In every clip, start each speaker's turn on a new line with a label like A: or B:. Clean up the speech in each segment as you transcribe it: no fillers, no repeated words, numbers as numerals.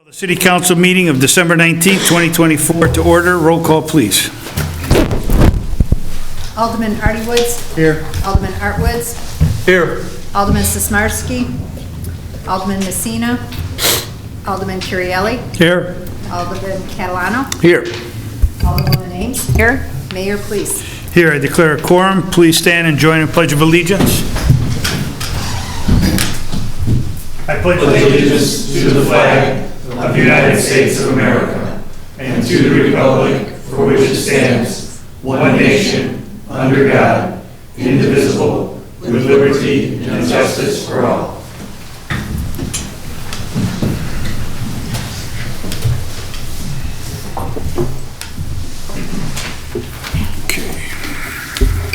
A: The City Council meeting of December 19th, 2024 to order. Roll call, please.
B: Alderman Artie Woods.
A: Here.
B: Alderman Art Woods.
A: Here.
B: Alderman Sismarski. Alderman Messina. Alderman Curielli.
A: Here.
B: Alderman Catalano.
A: Here.
B: Alderwoman Ames. Here. Mayor, please.
A: Here, I declare a quorum. Please stand and join in Pledge of Allegiance. I pledge
C: allegiance to the flag of the United States of America and to the republic for which it stands, one nation, under God, indivisible, with liberty and justice for all.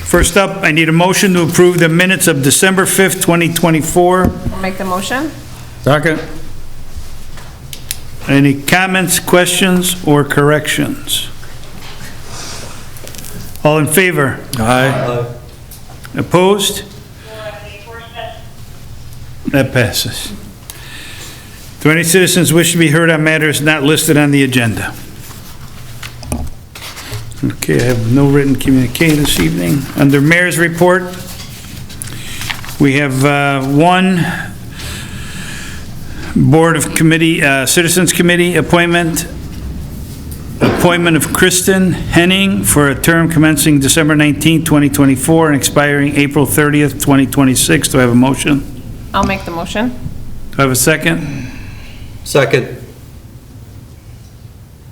A: First up, I need a motion to approve the minutes of December 5th, 2024.
D: I'll make the motion.
A: Second. Any comments, questions, or corrections? All in favor? Aye. Opposed? That passes. Do any citizens wish to be heard on matters not listed on the agenda? Okay, I have no written communique this evening. Under Mayor's report, we have one Board of Committee, Citizens Committee appointment of Kristen Henning for a term commencing December 19, 2024 and expiring April 30th, 2026. Do I have a motion?
D: I'll make the motion.
A: Do I have a second?
E: Second.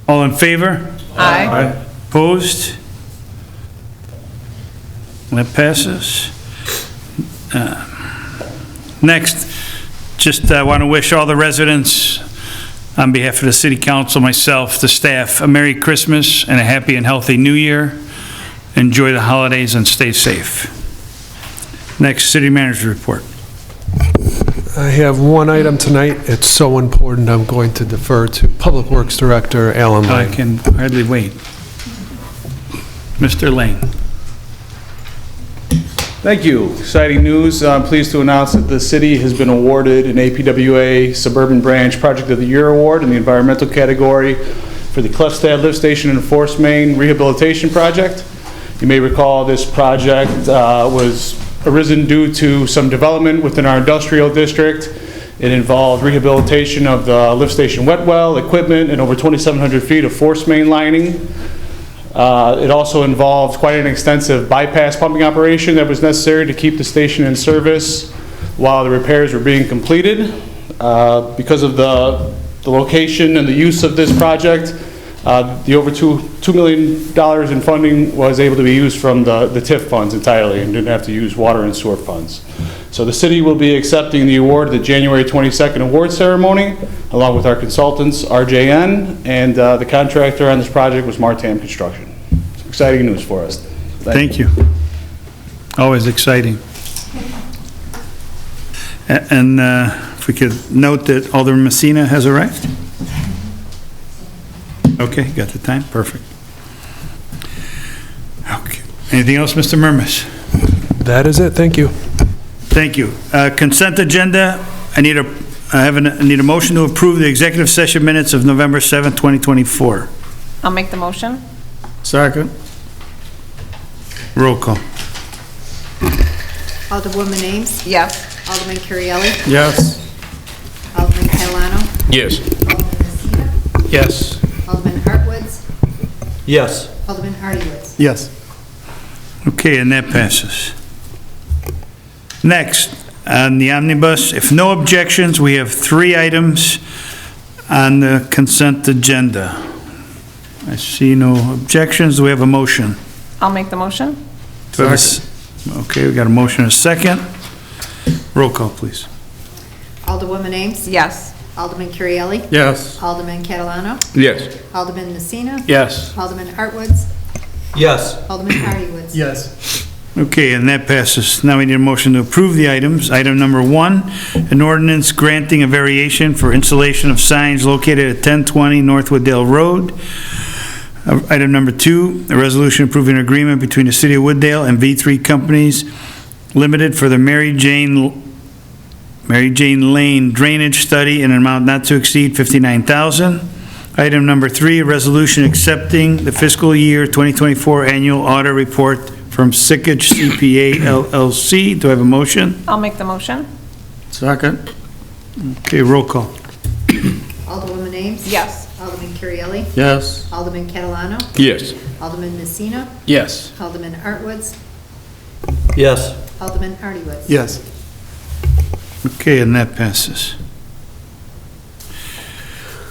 A: All in favor?
D: Aye.
A: Opposed? That passes. Next, just want to wish all the residents, on behalf of the City Council, myself, the staff, a Merry Christmas and a happy and healthy New Year. Enjoy the holidays and stay safe. Next, City Manager's report.
E: I have one item tonight. It's so important, I'm going to defer to Public Works Director Alan
A: I
E: Lane.
A: can hardly wait. Mr. Lane.
F: Thank you. Exciting news. I'm pleased to announce that the city has been awarded an APWA Suburban Branch Project of the Year Award in the environmental category for the Klefstad Lift Station and Force Main Rehabilitation Project. You may recall this project was arisen due to some development within our industrial district. It involved rehabilitation of the lift station wet well, equipment, and over 2,700 feet of force main lining. It also involved quite an extensive bypass pumping operation that was necessary to keep the station in service while the repairs were being completed. Because of the location and the use of this project, the over $2 million in funding was able to be used from the TIF funds entirely and didn't have to use water and sewer funds. So the city will be accepting the award at the January 22nd award ceremony, along with our consultants, RJN, and the contractor on this project was Martam Construction. It's exciting news for us.
A: Thank you. Always exciting. And if we could note that Alderman Messina has arrived. Okay, got the time? Perfect. Okay. Anything else, Mr. Murmas?
E: That is it, thank you.
A: Thank you. Consent agenda, I need a motion to approve the executive session minutes of November 7th, 2024.
D: I'll make the motion.
A: Second. Roll call.
B: Alderwoman Ames.
D: Yes.
B: Alderman Curielli.
A: Yes.
B: Alderman Catalano.
E: Yes.
B: Alderman Messina.
A: Yes.
B: Alderman Art Woods.
E: Yes.
B: Alderman Artie Woods.
A: Yes. Okay, and that passes. Next, on the omnibus, if no objections, we have 3 items on the consent agenda. I see no objections. Do we have a motion?
D: I'll make the motion.
A: Do we have okay, we got a motion and a second. Roll call, please.
B: Alderwoman Ames.
D: Yes.
B: Alderman Curielli.
A: Yes.
B: Alderman Catalano.
A: Yes.
B: Alderman Messina.
A: Yes.
B: Alderman Art Woods.
E: Yes.
B: Alderman Artie Woods.
E: Yes.
A: Okay, and that passes. Now we need a motion to approve the items. Item number 1, an ordinance granting a variation for installation of signs located at 1020 North Wooddale Road. Item number 2, a resolution approving an agreement between the City of Wooddale and V3 Companies Limited for the Mary Jane Mary Jane Lane Drainage Study in an amount not to exceed $59,000. Item number 3, a resolution accepting the fiscal year 2024 annual audit report from Sickage CPA LLC. Do I have a motion?
D: I'll make the motion.
A: Second. Okay, roll call.
B: Alderwoman Ames.
D: Yes.
B: Alderman Currielli.
C: Yes.
B: Alderman Catalano.
C: Yes.
B: Alderman Messina.
C: Yes.
B: Alderman Artwoods.
C: Yes.
B: Alderman Artie-Woods.
E: Yes.
A: Okay, and that passes.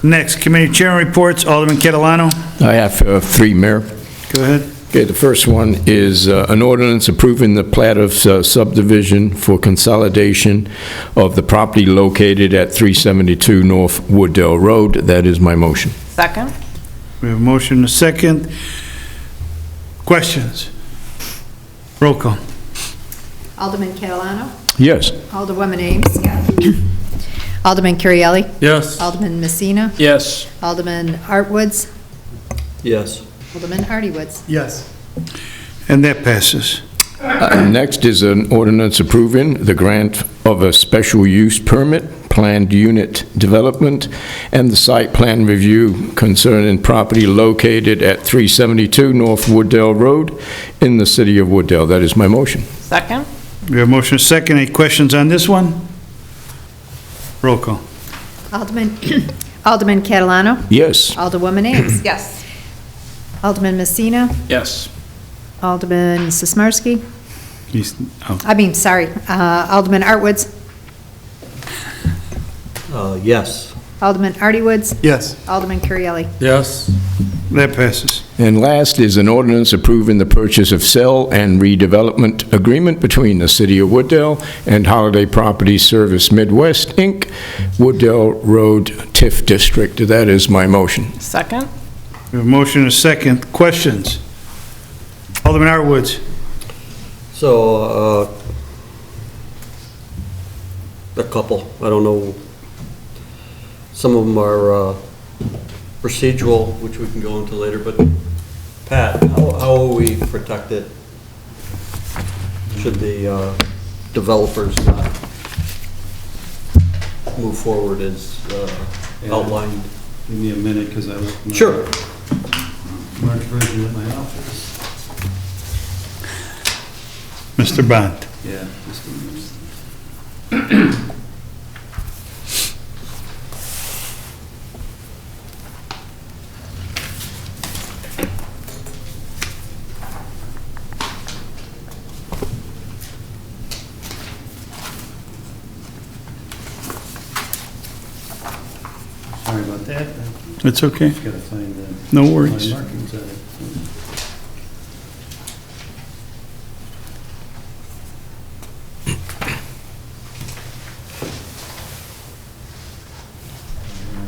A: Next, committee chair reports. Alderman Catalano.
G: I have 3, Mayor.
A: Go ahead.
G: Okay, the first one is an ordinance approving the plat of subdivision for consolidation of the property located at 372 North Wooddale Road. That is my motion.
D: Second.
A: We have a motion and a second. Questions? Roll call.
B: Alderman Catalano.
G: Yes.
B: Alderwoman Ames. Alderman Currielli.
C: Yes.
B: Alderman Messina.
C: Yes.
B: Alderman Artwoods.
C: Yes.
B: Alderman Artie-Woods.
E: Yes.
A: And that passes.
G: Next is an ordinance approving the grant of a special use permit, planned unit development, and the site plan review concerning property located at 372 North Wooddale Road in the city of Wooddale. That is my motion.
D: Second.
A: We have a motion and a second. Any questions on this one? Roll call.
B: Alderman Catalano.
G: Yes.
B: Alderwoman Ames.
D: Yes.
B: Alderman Messina.
C: Yes.
B: Alderman Sismarski.
A: Oh,
B: Alderman Artwoods.
C: Yes.
B: Alderman Artie-Woods.
E: Yes.
B: Alderman Currielli.
C: Yes.
A: that passes.
G: And last is an ordinance approving the purchase of sale and redevelopment agreement between the City of Wooddale and Holiday Properties Service Midwest, Inc., Wooddale Road TIF District. That is my motion.
D: Second.
A: We have a motion and a second. Questions? Alderman Artwoods.
H: So, a couple, I don't know, some of them are procedural, which we can go into later, but Pat, how will we protect it? Should the developers not move forward as outlined?
I: Give me a minute, because I left my
H: Sure.
I: March version at my office.
A: Mr. Bond.
I: Yeah, just a minute. Sorry about that.
A: It's okay.
I: Just gotta find the
A: No
I: my
A: worries.
I: markings on it.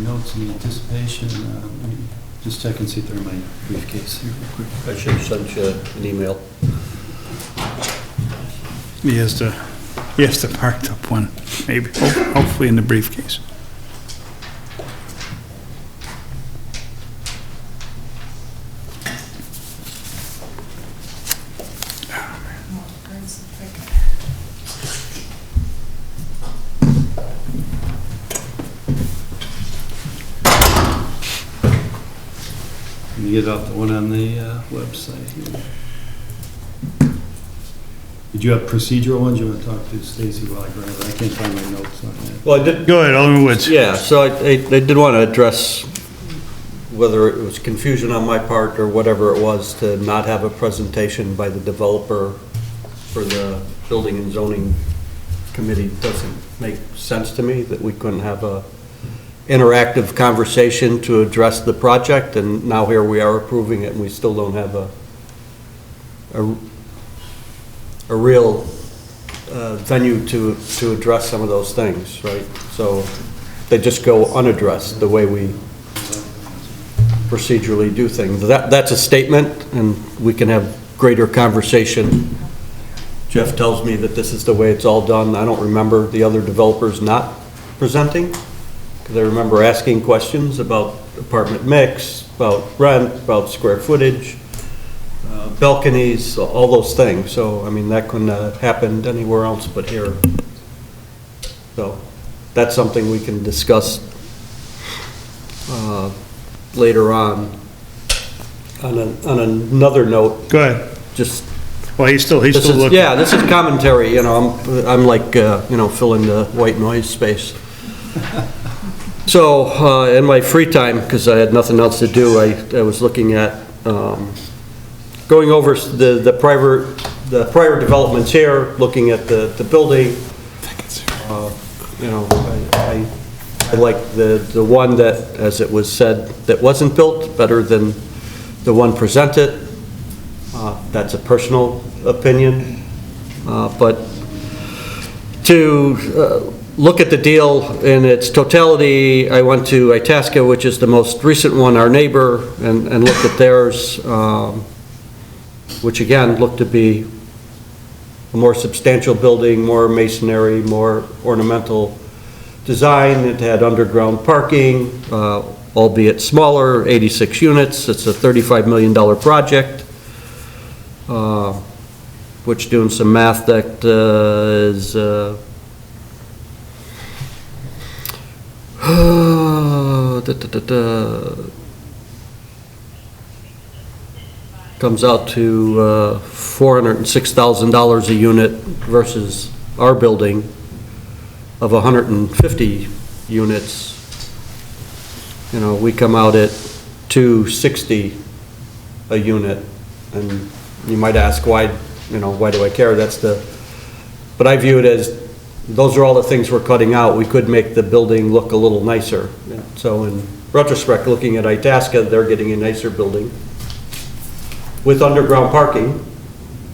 I: Notes in anticipation, let me just check and see if they're in my briefcase here real quick.
H: I should have sent you an email.
A: He has the marked up one, maybe, hopefully in the briefcase.
I: Let me get off the one on the website here. Did you have procedural ones you want to talk to Stacy while I grab it? I can't find my notes on that.
H: Well, I did,
A: Go ahead, Alderman Woods.
H: yeah, so I did want to address whether it was confusion on my part or whatever it was to not have a presentation by the developer for the Building and Zoning Committee. Doesn't make sense to me that we couldn't have a interactive conversation to address the project, and now here we are approving it and we still don't have a real venue to address some of those things, right? So they just go unaddressed, the way we procedurally do things. That's a statement, and we can have greater conversation. Jeff tells me that this is the way it's all done. I don't remember the other developers not presenting, because I remember asking questions about apartment mix, about rent, about square footage, balconies, all those things. So, I mean, that couldn't have happened anywhere else but here. So that's something we can discuss later on. On another note,
A: Go ahead.
H: just
A: Well, he's still
H: this is,
A: looking.
H: yeah, this is commentary, you know, I'm like, you know, filling the white noise space. So, in my free time, because I had nothing else to do, I was looking at, going over the prior developments here, looking at the building. You know, I like the one that, as it was said, that wasn't built, better than the one presented. That's a personal opinion. But to look at the deal in its totality, I went to Itasca, which is the most recent one, our neighbor, and looked at theirs, which again looked to be a more substantial building, more masonry, more ornamental design. It had underground parking, albeit smaller, 86 units. It's a $35 million project, which, doing some math, that is comes out to $406,000 a unit versus our building of 150 units. You know, we come out at $260 a unit, and you might ask why, you know, why do I care? But I view it as, those are all the things we're cutting out. We could make the building look a little nicer. So in retrospect, looking at Itasca, they're getting a nicer building with underground parking,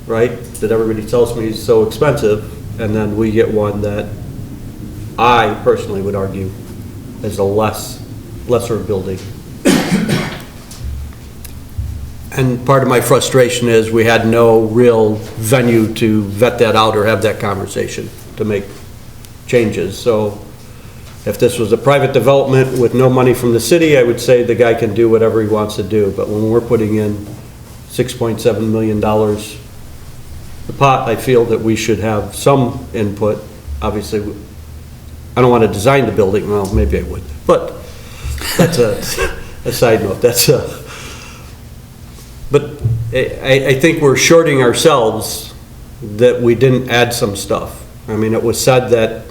H: right? That everybody tells me is so expensive, and then we get one that I personally would argue is a lesser building. And part of my frustration is we had no real venue to vet that out or have that conversation to make changes. So if this was a private development with no money from the city, I would say the guy can do whatever he wants to do. But when we're putting in $6.7 million the pot, I feel that we should have some input. Obviously, I don't want to design the building. Well, maybe I would, but that's a side note. But I think we're shorting ourselves that we didn't add some stuff. I mean, it was said that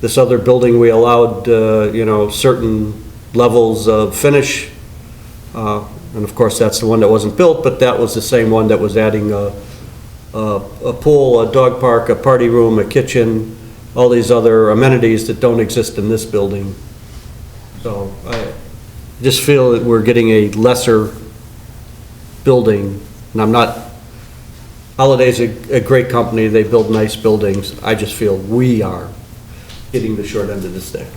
H: this other building, we allowed, you know, certain levels of finish. And of course, that's the one that wasn't built, but that was the same one that was adding a pool, a dog park, a party room, a kitchen, all these other amenities that don't exist in this building. So I just feel that we're getting a lesser building, and I'm not, Holiday's a great company, they build nice buildings. I just feel we are getting the short end of the stick.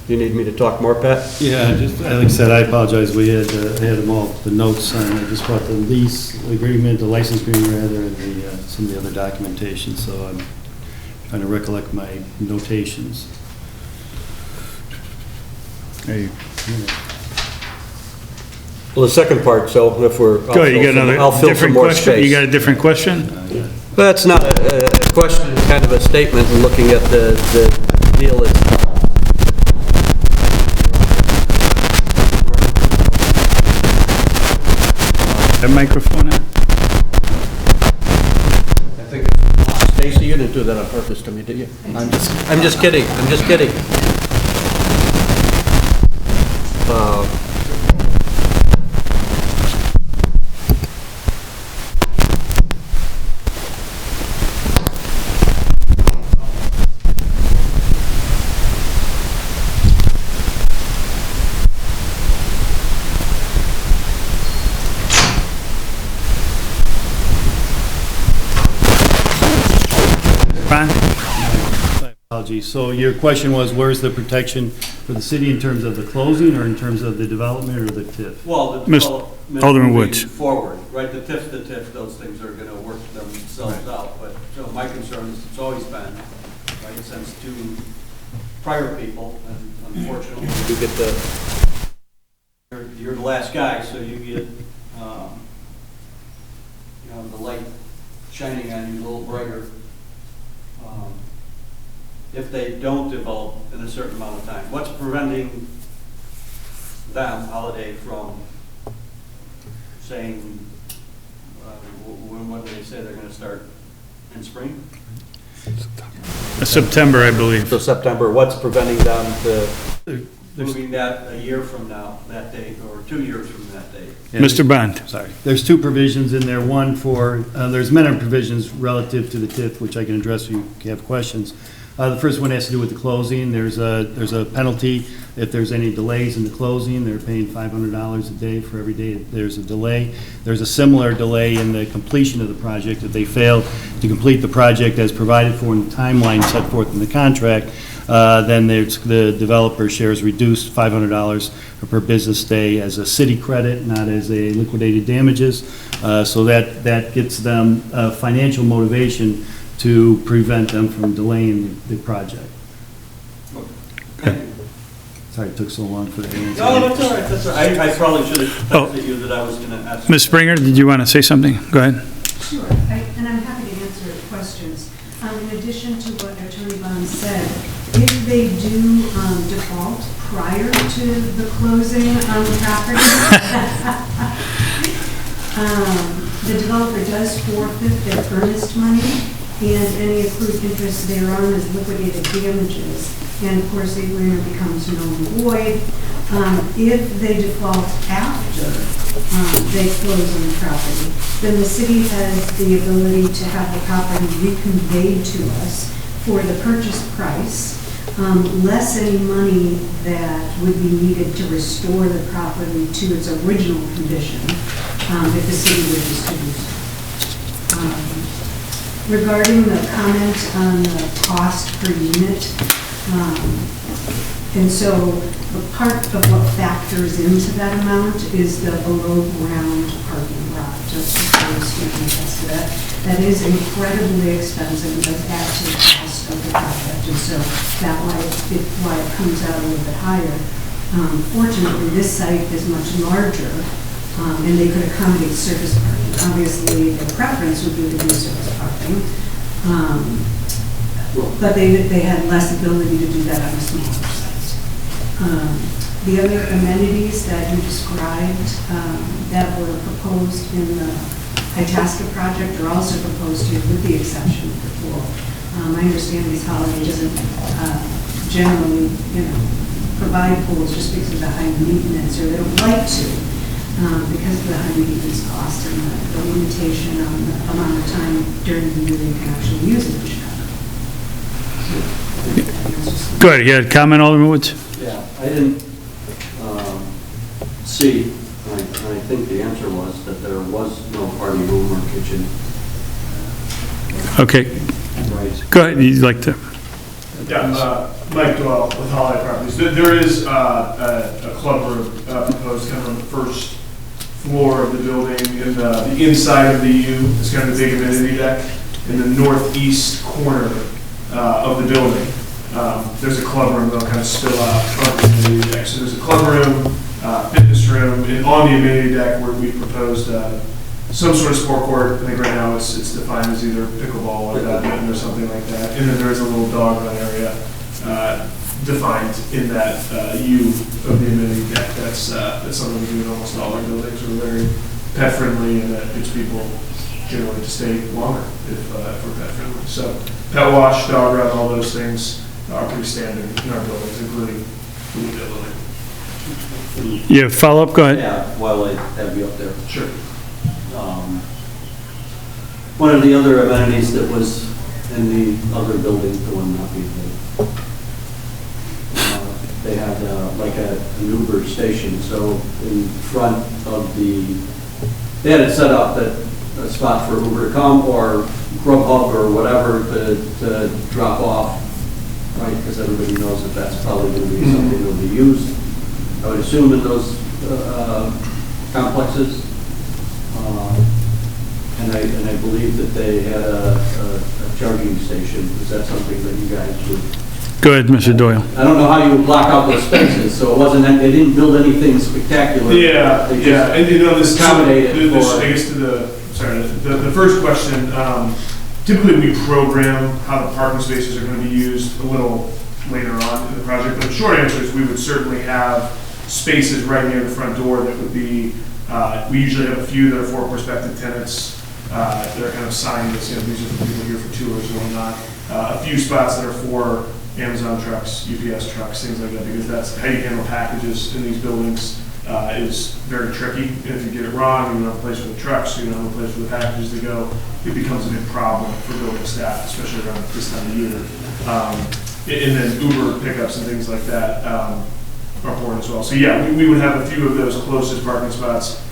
H: You need me to talk more, Pat?
I: Yeah, just, like I said, I apologize, we had them all, the notes signed, I just brought the lease agreement, the license agreement rather, and some of the other documentation, so I'm trying to recollect my notations.
A: Hey.
H: Well, the second part, so if we're,
A: Go ahead, you got
H: I'll
A: another
H: fill some
A: different
H: more
A: question? You
H: space.
A: got a different question?
I: Yeah.
H: But it's not a question, it's kind of a statement, and looking at the deal is.
A: That microphone on?
H: I think, Stacy, you didn't do that on purpose to me, did you? I'm just kidding, I'm just kidding.
A: Ron?
I: Apologies. So your question was, where's the protection for the city in terms of the closing or in terms of the development or the TIF?
H: Well, the
A: Mr.
H: development
A: Alderman
H: moving
A: Woods.
H: forward, right, the TIF, those things are gonna work themselves out, but, so my concern is, it's always been, right, since two prior people, and unfortunately, you get you're the last guy, so you get, you know, the light shining on you a little brighter. if they don't develop in a certain amount of time? What's preventing them, Holiday, from saying, when do they say they're gonna start in spring?
A: September, I believe.
H: So September, what's preventing them to moving that a year from now, that date, or 2 years from that date?
A: Mr. Bond?
I: Sorry. There's two provisions in there. One for, there's minimum provisions relative to the TIF, which I can address if you have questions. The first one has to do with the closing. There's a penalty if there's any delays in the closing. They're paying $500 a day for every day there's a delay. There's a similar delay in the completion of the project. If they fail to complete the project as provided for in the timeline set forth in the contract, then the developer shares reduced $500 per business day as a city credit, not as a liquidated damages. So that gets them financial motivation to prevent them from delaying the project. Sorry it took so long for the answer.
H: No, that's all right, that's all right. I probably should have texted you that I was gonna ask.
A: Ms. Springer, did you want to say something? Go ahead.
J: Sure, and I'm happy to answer questions. In addition to what Attorney Bond said, if they do default prior to the closing on the property, the developer does forfeit their earnest money, and any accrued interest thereon is liquidated damages. And of course, the agreement becomes null and void. If they default after they close on the property, then the city has the ability to have the property reconveyed to us for the purchase price, less any money that would be needed to restore the property to its original condition, if the city wishes to do so. Regarding the comment on the cost per unit, and so the part of what factors into that amount is the below-ground parking garage, just to attest to that. That is incredibly expensive and does add to the cost of the project, and so that's why it comes out a little bit higher. Fortunately, this site is much larger, and they could accommodate surface parking. Obviously, the preference would be to do surface parking, but they had less ability to do that on a smaller site. The other amenities that you described that were proposed in the Itasca project are also proposed here, with the exception of the pool. I understand East Holiday doesn't generally, provide pools just because of the high maintenance, or they don't like to, because of the high maintenance cost and the limitation on the amount of time during the year they can actually use the shower.
A: Go ahead, you had a comment, Alderman Woods?
H: Yeah, I didn't see, and I think the answer was that there was no party room or kitchen.
A: Okay,
H: Right.
A: go ahead, you'd like to?
C: Yeah, Mike Doyle with Holiday Properties. There is a club room proposed kind of on the first floor of the building, in the inside of the U. It's kind of a big amenity deck in the northeast corner of the building. There's a club room that'll kind of spill out on the amenity deck. So there's a club room, fitness room, and on the amenity deck where we proposed some sort of sport court. I think right now it's defined as either pickleball or badminton or something like that. And then there's a little dog run area defined in that U of the amenity deck. That's something we do in almost all our buildings. We're very pet friendly, and that gets people generally to stay longer if we're pet friendly. So pet wash, dog run, all those things are pretty standard in our buildings, including the window building.
A: You have follow-up? Go ahead.
H: Yeah, while I have you up there.
C: Sure.
H: One of the other amenities that was in the other building, the one not being they had like an Uber station. So in front of they had it set up that a spot for Uber to come, or Grubhub or whatever to drop off, right? Because everybody knows that that's probably going to be something that will be used, I would assume, in those complexes. And I believe that they had a charging station. Is that something that you guys would?
A: Go ahead, Mr. Doyle.
H: I don't know how you block out those spaces, so it wasn't, they didn't build anything spectacular.
C: Yeah,
H: They just
C: yeah, and
H: accommodated
C: I guess the first question, Typically, we program how the parking spaces are going to be used a little later on in the project, but the short answer is we would certainly have spaces right near the front door that would be, we usually have a few that are for prospective tenants. They're kind of signed as, these are for people here for tours and whatnot. A few spots that are for Amazon trucks, UPS trucks, things like that, because that's how you handle packages in these buildings. Is very tricky. And if you get it wrong, you don't have a place for the trucks, you don't have a place for the packages to go, it becomes a big problem for building staff, especially around this time of year. And then Uber pickups and things like that are important as well. So yeah, we would have a few of those closest parking spots.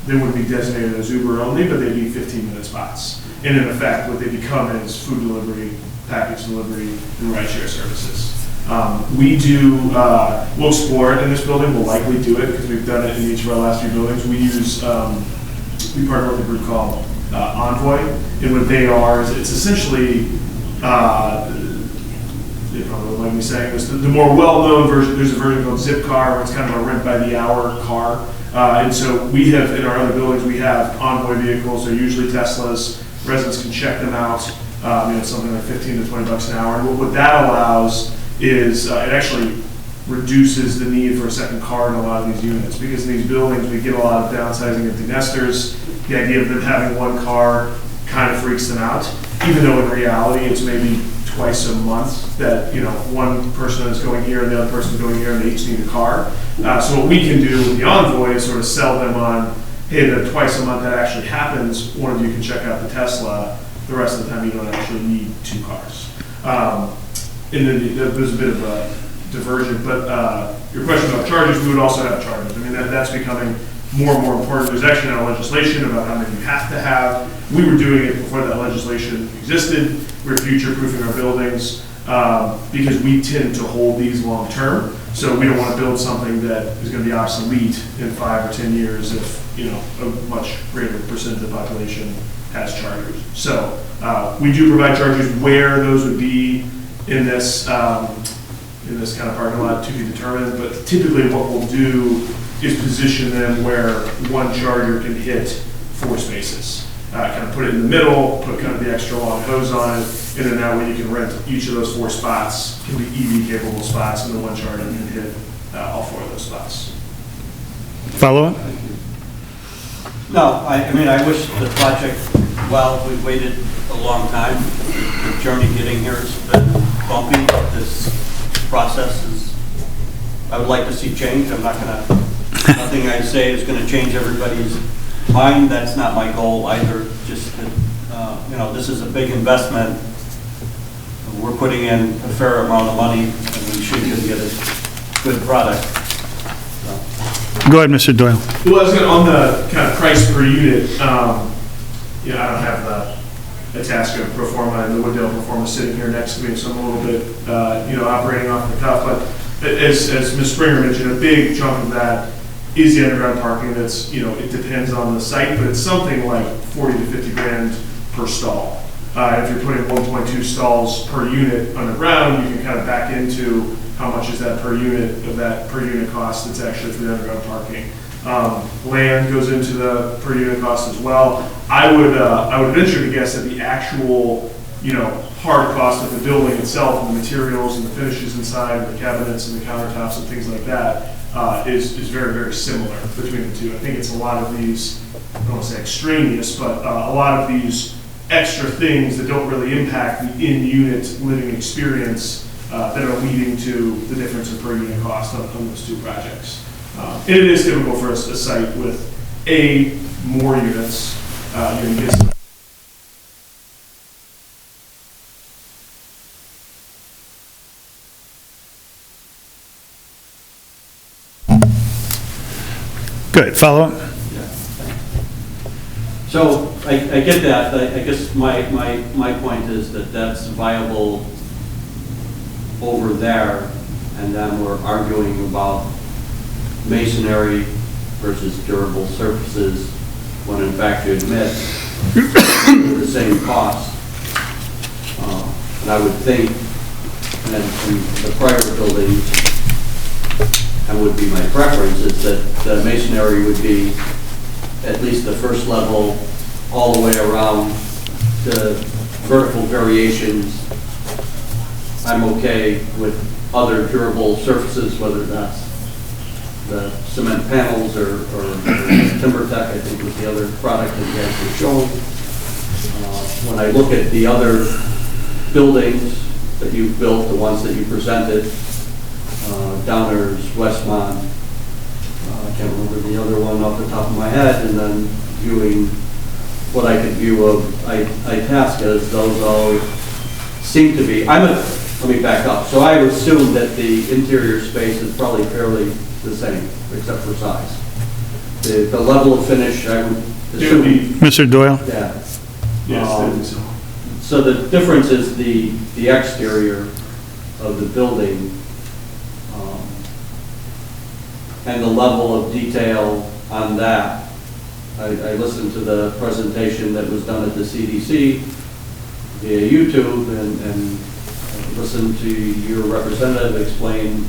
C: They wouldn't be designated as Uber only, but they'd be 15-minute spots. And in effect, what they become is food delivery, package delivery, and rideshare services. We do, we'll explore it in this building, we'll likely do it because we've done it in each of our last few buildings. We use, we partner with a group called Envoy, and what they are is it's essentially, they probably would like me saying this, the more well-known version, there's a version called Zipcar, where it's kind of a rent-by-the-hour car. And so we have, in our other buildings, we have Envoy vehicles, they're usually Teslas, residents can check them out, something like 15 to 20 bucks an hour. And what that allows is it actually reduces the need for a second car in a lot of these units, because in these buildings we get a lot of downsizing empty nesters. The idea of them having one car kind of freaks them out, even though in reality it's maybe twice a month that one person is going here and the other person is going here and they each need a car. So what we can do with the Envoy is sort of sell them on, hey, the twice a month that actually happens, one of you can check out the Tesla, the rest of the time you don't actually need two cars. And then there's a bit of a diversion, but your question about charges, we would also have charges. I mean, that's becoming more and more important. There's actually now legislation about how many you have to have. We were doing it before that legislation existed. We're future-proofing our buildings because we tend to hold these long-term. So we don't want to build something that is going to be obsolete in 5 or 10 years if a much greater percent of the population has chargers. So we do provide chargers. Where those would be in this kind of parking lot to be determined, but typically what we'll do is position them where one charger can hit 4 spaces. Kind of put it in the middle, put kind of the extra long hose on it, and then that way you can rent each of those 4 spots, can be EV capable spots, and the one charger can hit all 4 of those spots.
A: Follow up?
H: No, I mean, I wish the project, well, we waited a long time. The journey getting here has been bumpy. This process is, I would like to see change. I'm not gonna, nothing I say is gonna change everybody's mind. That's not my goal either. Just that, this is a big investment. We're putting in a fair amount of money, and we should get a good product.
A: Go ahead, Mr. Doyle.
C: Well, I was on the kind of price per unit, I don't have the Itasca pro forma and the Wooddale pro forma sitting here next to me, so I'm a little bit, operating off the cuff. But as Ms. Springer mentioned, a big chunk of that is the underground parking. That's, it depends on the site, but it's something like 40 to 50 grand per stall. If you're putting 1.2 stalls per unit underground, you can kind of back into how much is that per unit of that per unit cost that's actually for the underground parking. Land goes into the per unit cost as well. I would venture to guess that the actual, hard cost of the building itself, and the materials and the finishes inside, and the cabinets and the countertops and things like that, is very, very similar between the two. I think it's a lot of these, I don't want to say extraneous, but a lot of these extra things that don't really impact the in-unit living experience that are leading to the difference in per unit cost on those 2 projects. And it is typical for a site with more units. You get
A: Good, follow up?
H: So I get that. I guess my point is that that's viable over there, and then we're arguing about masonry versus durable surfaces, when in fact you admit they're the same cost. And I would think that in the prior buildings, and would be my preference, is that the masonry would be at least the first level all the way around to vertical variations, I'm okay with other durable surfaces, whether that's the cement panels or TimberTech, I think was the other product that you guys were showing. When I look at the other buildings that you've built, the ones that you presented, Downers, Westmont, I can't remember the other one off the top of my head, and then viewing what I could view of Itasca's, those all seem to be, let me back up. So I would assume that the interior space is probably fairly the same, except for size. The level of finish, I would assume.
A: Mr. Doyle?
H: Yeah.
C: Yes,
H: So the difference is the exterior of the building and the level of detail on that. I listened to the presentation that was done at the CDC via YouTube and listened to your representative explain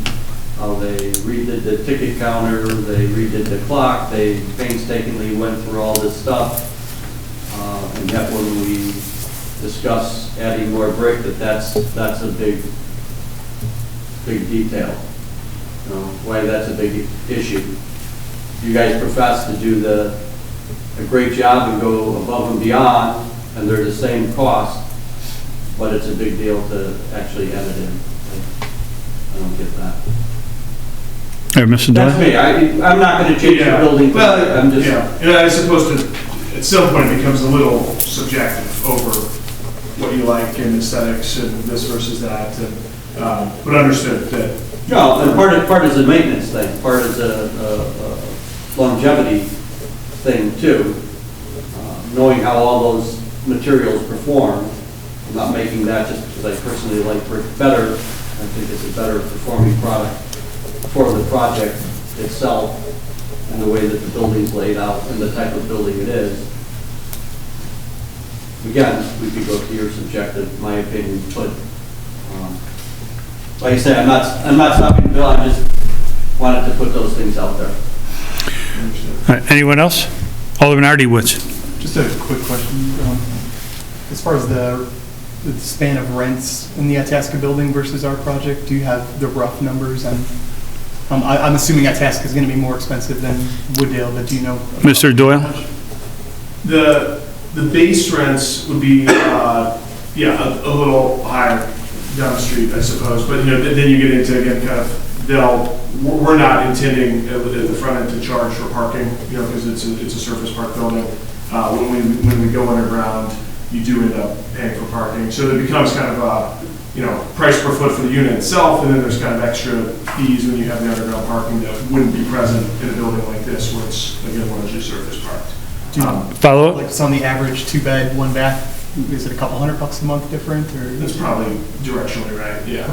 H: how they redid the ticket counter, they redid the clock, they painstakingly went through all this stuff. And yet when we discuss adding more brick, that's a big detail. You know, why that's a big issue. You guys profess to do a great job and go above and beyond, and they're the same cost, but it's a big deal to actually add it in. I don't get that.
A: Mr. Doyle?
H: That's me. I'm not going to change the building.
C: Well,
H: I'm just.
C: yeah, and I suppose at some point it becomes a little subjective over what you like and aesthetics and this versus that, and, but understood that.
H: No, and part is a maintenance thing, part is a longevity thing too. Knowing how all those materials perform, I'm not making that just because I personally like brick better. I think it's a better performing product for the project itself and the way that the building's laid out and the type of building it is. Again, we could go to your subjective, my opinion, but like I say, I'm not stopping Bill. I just wanted to put those things out there.
A: All right, anyone else? Alderman Ardywoods.
K: Just a quick question. As far as the span of rents in the Itasca building versus our project, do you have the rough numbers? And I'm assuming Itasca is going to be more expensive than Wooddale, but do you know?
A: Mr. Doyle?
C: The base rents would be, a little higher down the street, I suppose. But then you get into again kind of we're not intending at the front end to charge for parking, because it's a surface park building. When we go underground, you do end up paying for parking. So it becomes kind of a price per foot for the unit itself, and then there's kind of extra fees when you have the underground parking that wouldn't be present in a building like this, where it's again largely surface parked.
A: Follow up?
K: Like, so on the average 2-bed, 1-bath, is it a couple $100 a month different, or?
C: That's probably directionally right. Yeah.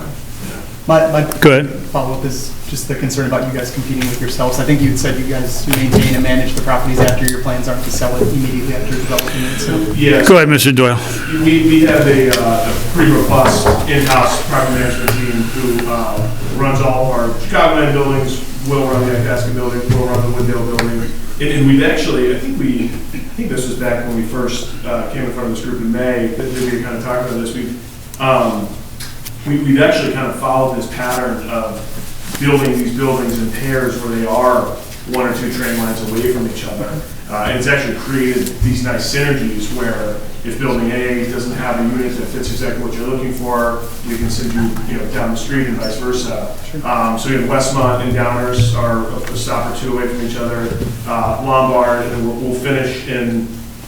K: My
A: Good.
K: follow-up is just the concern about you guys competing with yourselves. I think you had said you guys maintain and manage the properties after your plans aren't to sell it immediately after developing it. So
C: Yes.
A: Go ahead, Mr. Doyle.
C: We have a pretty robust in-house property management team who runs all of our Chicagoland buildings, will run the Itasca building, will run the Wooddale building. And we've actually, I think this was back when we first came in front of this group in May, that we kind of talked about this. We've actually kind of followed this pattern of building these buildings in pairs where they are 1 or 2 train lines away from each other. And it's actually created these nice synergies where if building A doesn't have a unit that fits exactly what you're looking for, we can send you, down the street and vice versa. So we have Westmont and Downers are a stop or 2 away from each other. Lombard, and we'll finish in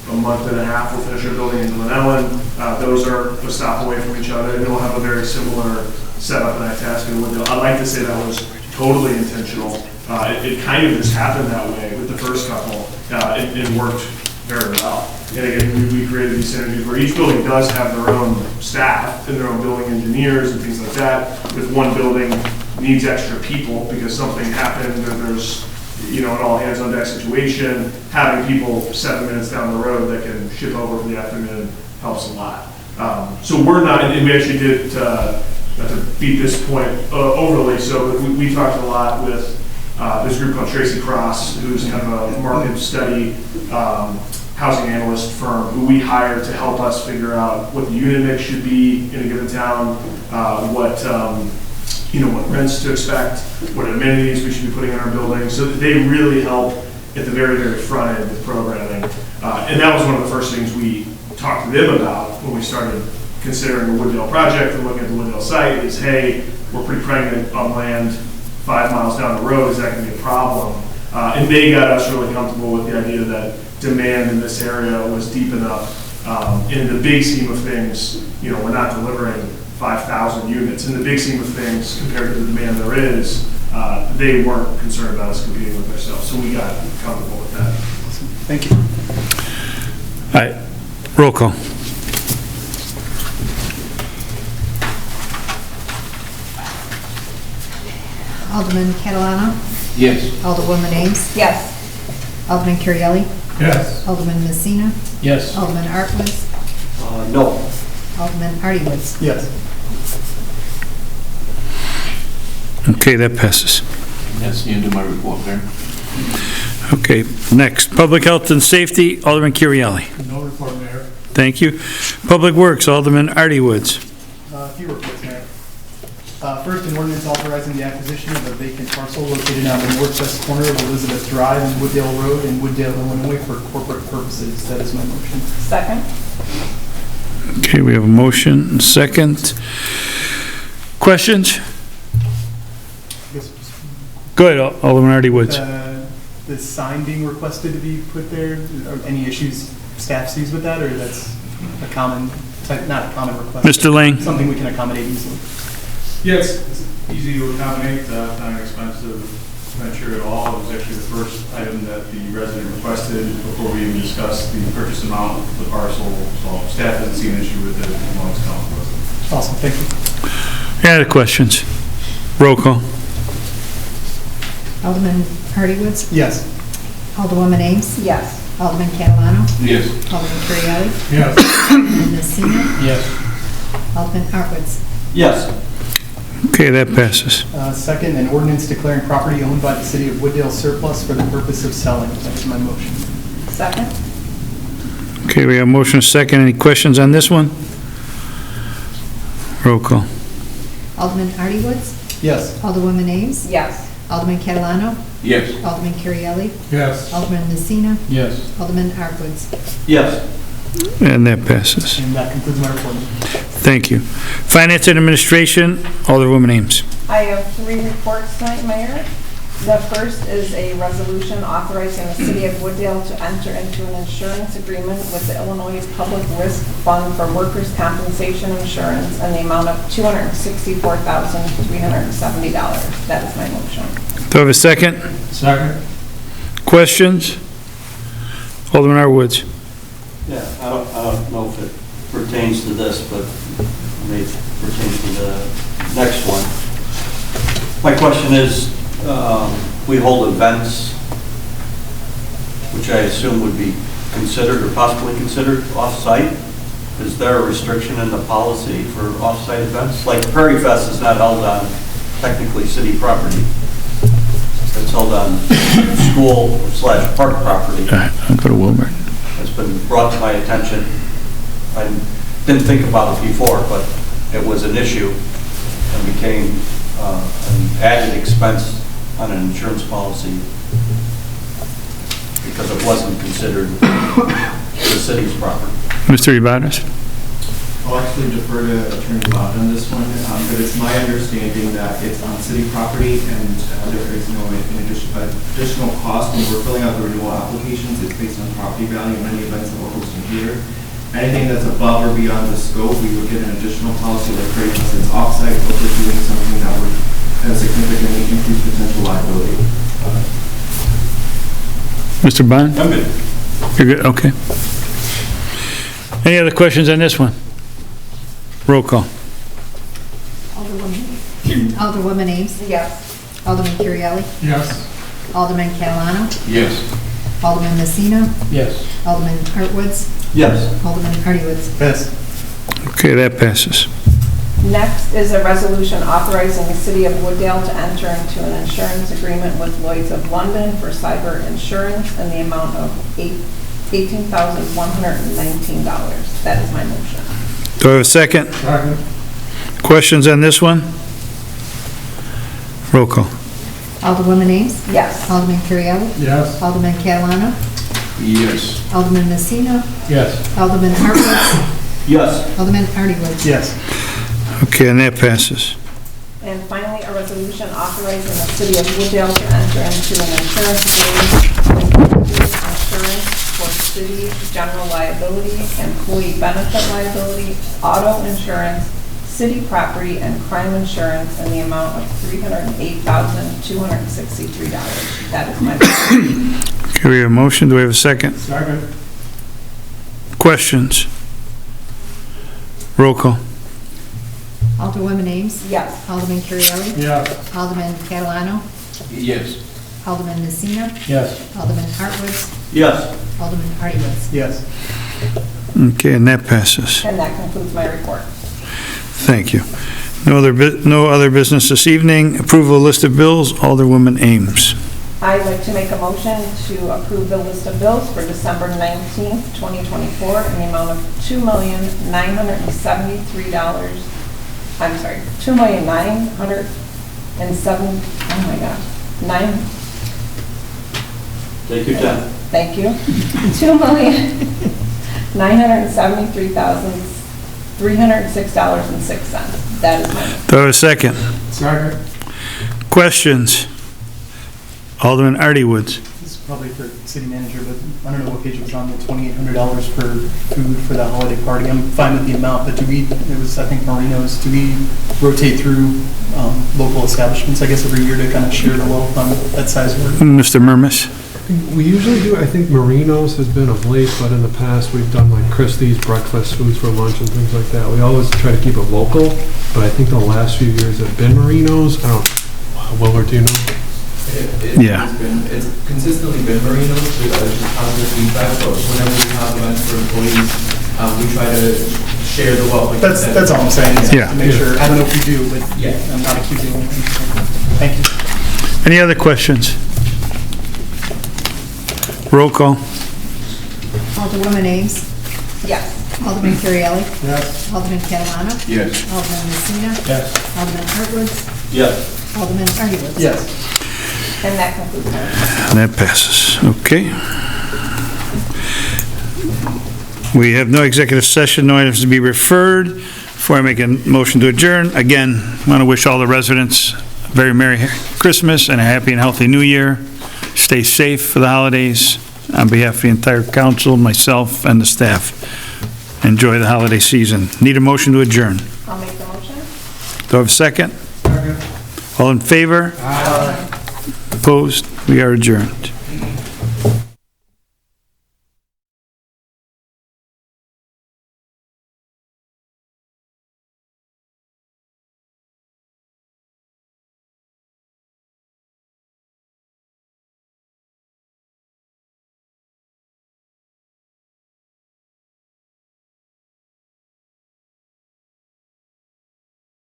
C: a month and a half. We'll finish our building in Glen Ellen. Those are a stop away from each other, and we'll have a very similar setup in Itasca and Wooddale. I'd like to say that was totally intentional. It kind of just happened that way with the first couple. It worked very well. And again, we created these synergies where each building does have their own staff and their own building engineers and things like that. With one building needs extra people because something happened or there's an all hands on deck situation, having people 7 minutes down the road that can ship over for the afternoon helps a lot. So we're not, and we actually did, not to beat this point overly, so we talked a lot with this group called Tracy Cross, who's kind of a market study
L: housing analyst firm who we hired to help us figure out what the unit mix should be in a given town, what rents to expect, what amenities we should be putting in our buildings. So that they really help at the very, very front end with programming. And that was one of the first things we talked to them about when we started considering the Wooddale project and looking at the Wooddale site is, hey, we're pretty pregnant on land 5 miles down the road. Is that going to be a problem? And they got us really comfortable with the idea that demand in this area was deep enough. In the big scheme of things, we're not delivering 5,000 units. In the big scheme of things, compared to the demand there is, they weren't concerned about us competing with ourselves. So we got comfortable with that.
K: Thank you.
A: All right, roll call.
B: Alderman Catalano?
G: Yes.
B: Alderwoman Ames?
D: Yes.
B: Alderman Currielli?
C: Yes.
B: Alderman Messina?
I: Yes.
B: Alderman Artwoods?
H: No.
B: Alderman Hardy Woods?
K: Yes.
A: Okay, that passes.
G: That's the end of my report, Mayor.
A: Okay, next, Public Health and Safety, Alderman Currielli.
L: No report, Mayor.
A: Thank you. Public Works, Alderman Artie Woods.
K: A few reports, Mayor. First, an ordinance authorizing the acquisition of a vacant parcel located on the northwest corner of Elizabeth Drive and Wooddale Road in Wooddale, Illinois for corporate purposes. That is my motion.
D: Second?
A: Okay, we have a motion, and second. Questions?
K: Yes.
A: Go ahead, Alderman Artie Woods.
K: The sign being requested to be put there, are any issues staff sees with that, or that's a common, not a common request?
A: Mr. Lang?
K: Something we can accommodate easily.
L: Yes, it's easy to accommodate, not an expensive venture at all. It was actually the first item that the resident requested before we even discussed the purchase amount of the parcel. So staff doesn't see an issue with it as long as council does.
K: Awesome, thank you.
A: Any other questions? Roll call.
B: Alderman Hardy Woods?
K: Yes.
B: Alderwoman Ames?
D: Yes.
B: Alderman Catalano?
G: Yes.
B: Alderman Currielli?
L: Yes.
B: Alderman Messina?
I: Yes.
B: Alderman Artwoods?
H: Yes.
A: Okay, that passes.
K: Second, an ordinance declaring property owned by the city of Wooddale surplus for the purpose of selling. That is my motion.
D: Second?
A: Okay, we have a motion, and second. Any questions on this one? Roll call.
B: Alderman Hardy Woods?
K: Yes.
B: Alderwoman Ames?
D: Yes.
B: Alderman Catalano?
G: Yes.
B: Alderman Currielli?
L: Yes.
B: Alderman Messina?
I: Yes.
B: Alderman Artwoods?
H: Yes.
A: And that passes.
K: And that concludes my report.
A: Thank you. Finance and Administration, Alderwoman Ames.
D: I have 3 reports tonight, Mayor. The first is a resolution authorizing the city of Wooddale to enter into an insurance agreement with the Illinois Public Risk Fund for workers' compensation insurance in the amount of $264,370. That is my motion.
A: Do I have a second?
I: Second.
A: Questions? Alderman Artwoods.
H: Yeah, I don't know if it pertains to this, but it may pertain to the next one. My question is, we hold events, which I assume would be considered or possibly considered off-site. Is there a restriction in the policy for off-site events? Like Prairie Fest is not held on technically city property. It's held on school/park property.
A: All right, I'll go to Wilbur.
H: It's been brought to my attention. I didn't think about it before, but it was an issue and became an added expense on an insurance policy because it wasn't considered the city's property.
A: Mr. Ibarras.
M: I'll actually defer to Attorney Lott on this one, but it's my understanding that it's on city property and there is no additional cost when we're filling out the renewal applications. It's based on property value and any events that we're hosting here. Anything that's above or beyond the scope, we would get an additional policy like for instance, offsite, if we're doing something that would significantly increase potential liability.
A: Mr. Bond?
H: I'm good.
A: You're good, okay. Any other questions on this one? Roll call.
B: Alderwoman Ames?
D: Yes.
B: Alderman Currielli?
L: Yes.
B: Alderman Catalano?
G: Yes.
B: Alderman Messina?
I: Yes.
B: Alderman Artwoods?
H: Yes.
B: Alderman Hardy Woods?
K: Yes.
A: Okay, that passes.
D: Next is a resolution authorizing the city of Wooddale to enter into an insurance agreement with Lloyd's of London for cyber insurance in the amount of $18,119. That is my motion.
A: Do I have a second? Questions on this one? Roll call.
B: Alderwoman Ames.
D: Yes.
B: Alderman Currielli.
I: Yes.
B: Alderman Catalano.
G: Yes.
B: Alderman Messina.
I: Yes.
B: Alderman Hartwitz.
H: Yes.
B: Alderman Artiwood.
K: Yes.
A: Okay, and that passes.
D: And finally, a resolution authorizing the city of Wooddale to enter into an insurance agreement to include insurance for city general liability, employee benefit liability, auto insurance, city property, and crime insurance in the amount of $308,263. That is my motion.
A: Okay, we have a motion. Do we have a second?
I: Second.
A: Questions? Roll call.
B: Alderwoman Ames.
D: Yes.
B: Alderman Currielli.
I: Yes.
B: Alderman Catalano.
G: Yes.
B: Alderman Messina.
I: Yes.
B: Alderman Hartwitz.
H: Yes.
B: Alderman Artiwood.
K: Yes.
A: Okay, and that passes.
D: And that concludes my report.
A: Thank you. No other business this evening. Approval of list of bills. Alderwoman Ames.
D: I'd like to make a motion to approve the list of bills for December 19th, 2024 in the amount of $2,973. I'm sorry, $2,907, oh my gosh,
H: Take your time.
D: thank you. $2,973,306.06. That is my,
A: Do I have a second?
I: Second.
A: Questions? Alderman Artie-Woods.
K: This is probably for city manager, but I don't know what page it was on, the $2,800 for food for the holiday party. I'm fine with the amount, but it was, I think, Marino's, do we rotate through local establishments, I guess, every year to kind of share the wealth on that size work?
A: Mr. Murmas.
E: We usually do, I think Marino's has been of late, but in the past, we've done like Christie's, breakfast, foods for lunch, and things like that. We always try to keep it local, but I think the last few years have been Marino's. I don't, Willard, do you know?
A: Yeah.
M: It's consistently been Marino's with just positive feedback, but whenever we have events for employees, we try to share the wealth. Like
K: That's all I'm saying, is
A: Yeah.
K: to make sure, I don't know if we do, but
M: Yeah.
K: I'm not accusing anything. Thank you.
A: Any other questions? Roll call.
B: Alderwoman Ames.
D: yes.
B: Alderman Currielli.
I: Yes.
B: Alderman Catalano.
G: Yes.
B: Alderman Messina.
I: Yes.
B: Alderman Hartwitz.
H: Yes.
B: Alderman Artiwood.
K: Yes.
D: And that concludes my report.
A: That passes. Okay. We have no executive session, no items to be referred. Before I make a motion to adjourn, again, I want to wish all the residents a very Merry Christmas and a happy and healthy New Year. Stay safe for the holidays. On behalf of the entire council, myself, and the staff, enjoy the holiday season. Need a motion to adjourn.
D: I'll make the motion.
A: Do I have a second? All in favor? Opposed? We are adjourned.